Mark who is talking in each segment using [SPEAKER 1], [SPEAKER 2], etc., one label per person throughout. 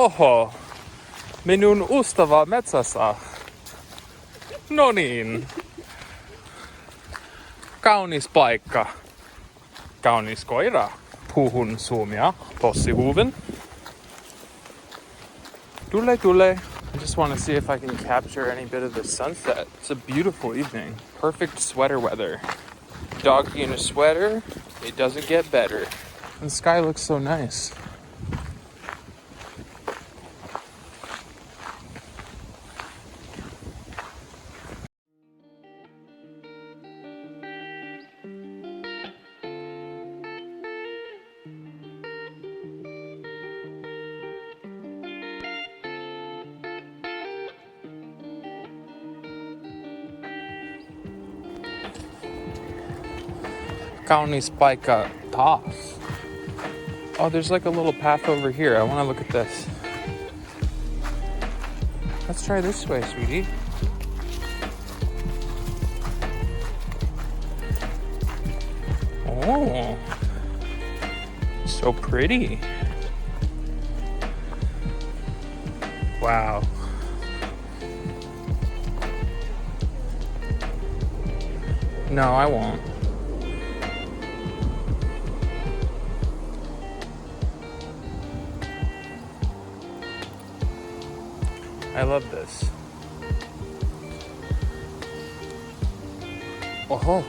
[SPEAKER 1] Oho, minun ystävä metsässä. No niin. Kaunis paikka. Kaunis koira. Puhun suomea. Tossihuven. Tule. I just want to see if I can capture any bit of the sunset. It's a beautiful evening. Perfect sweater weather. Doggy in a sweater. It doesn't get better. And the sky looks so nice. Kaunis paikka taas. Oh, there's like a little path over here. I want to look at this. Let's try this way, sweetie. Oh, so pretty. Wow. No, I won't. I love this. Oh.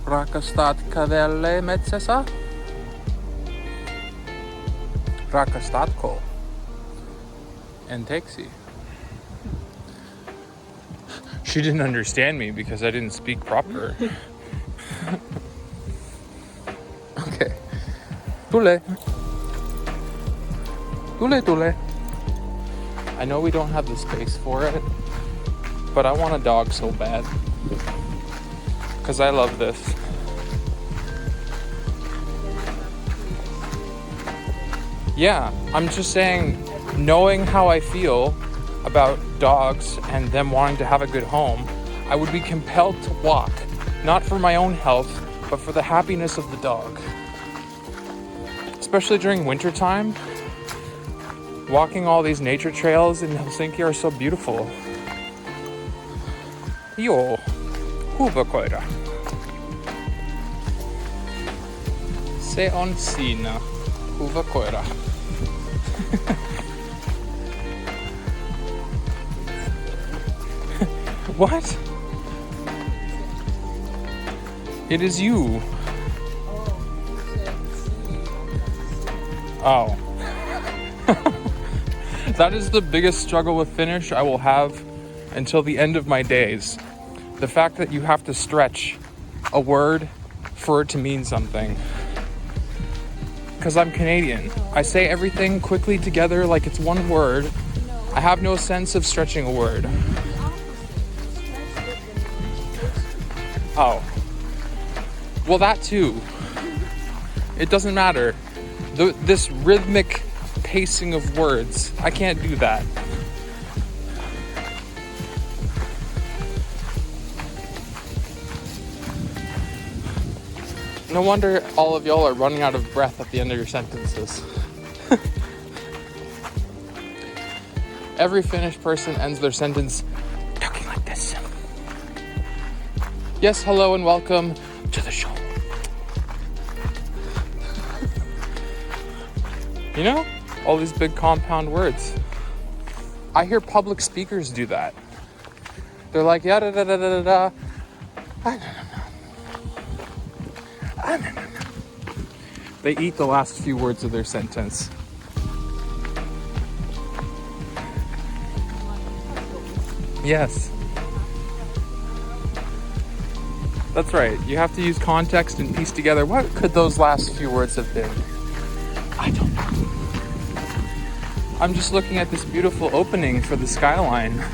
[SPEAKER 1] Rakastat kävelle metsässä? Rakastatko? Anteeksi. She didn't understand me because I didn't speak proper. Okay. Tule. I know we don't have the space for it, but I want a dog so bad. Because I love this. Yeah, I'm just saying, knowing how I feel about dogs and them wanting to have a good home, I would be compelled to walk, not for my own health, but for the happiness of the dog. Especially during wintertime, walking all these nature trails in Helsinki are so beautiful. Joo, hyvä koira. Se on siinä. Hyvä koira. What? It is you. Oh. That is the biggest struggle with Finnish I will have until the end of my days. The fact that you have to stretch a word for it to mean something. Because I'm Canadian. I say everything quickly together like it's one word. I have no sense of stretching a word. Oh. Well, that too. It doesn't matter. This rhythmic pacing of words, I can't do that. No wonder all of y'all are running out of breath at the end of your sentences. Every Finnish person ends their sentence talking like this. Yes, hello and welcome to the show. You know, all these big compound words. I hear public speakers do that. They're like, yeah, da da da da da. They eat the last few words of their sentence. Yes. That's right. You have to use context and piece together what could those last few words have been. I don't know. I'm just looking at this beautiful opening for the skyline.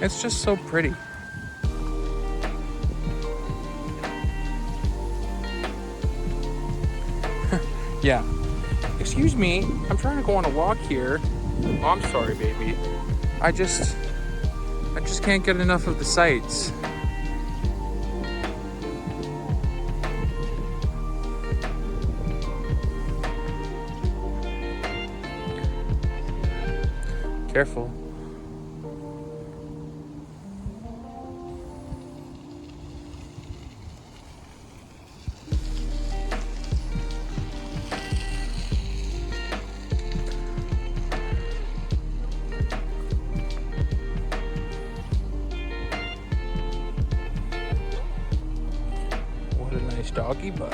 [SPEAKER 1] It's just so pretty. Yeah. Excuse me, I'm trying to go on a walk here. Oh, I'm sorry, baby. I just can't get enough of the sights. Careful. What a nice doggy butt.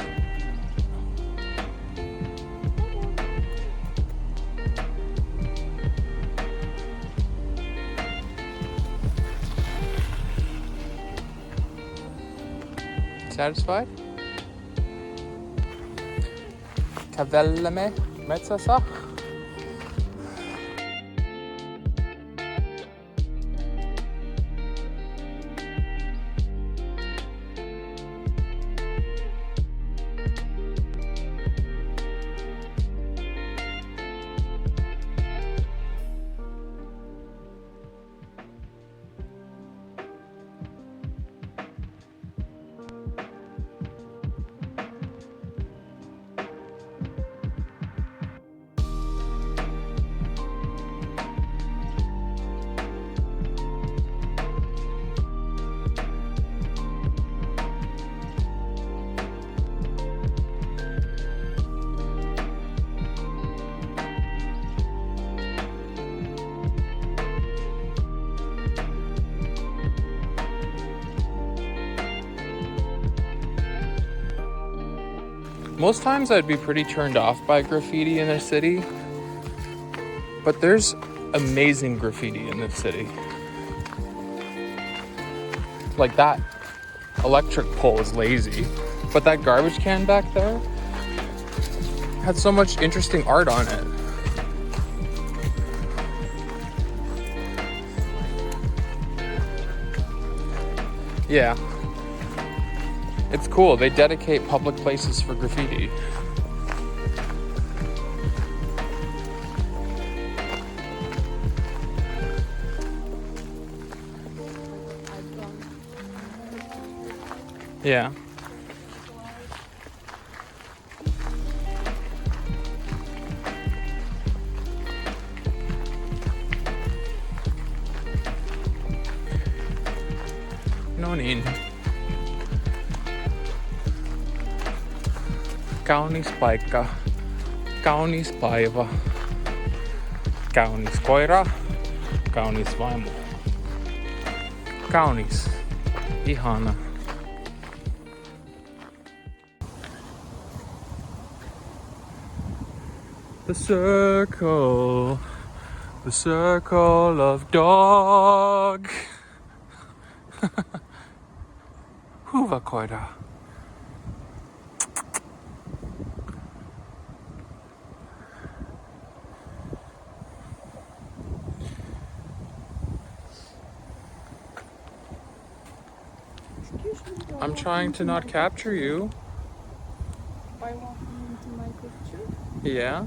[SPEAKER 1] Satisfied? Kävelemme metsässä. Most times I'd be pretty turned off by graffiti in a city, but there's amazing graffiti in this city. Like that electric pole is lazy, but that garbage can back there had so much interesting art on it. Yeah. It's cool. They dedicate public places for graffiti. Yeah. No niin. Kaunis paikka, kaunis päivä, kaunis koira, kaunis vaimo. Kaunis, ihana. The circle of dog. Hyvä koira. I'm trying to not capture you.
[SPEAKER 2] By walking into my picture?
[SPEAKER 1] Yeah.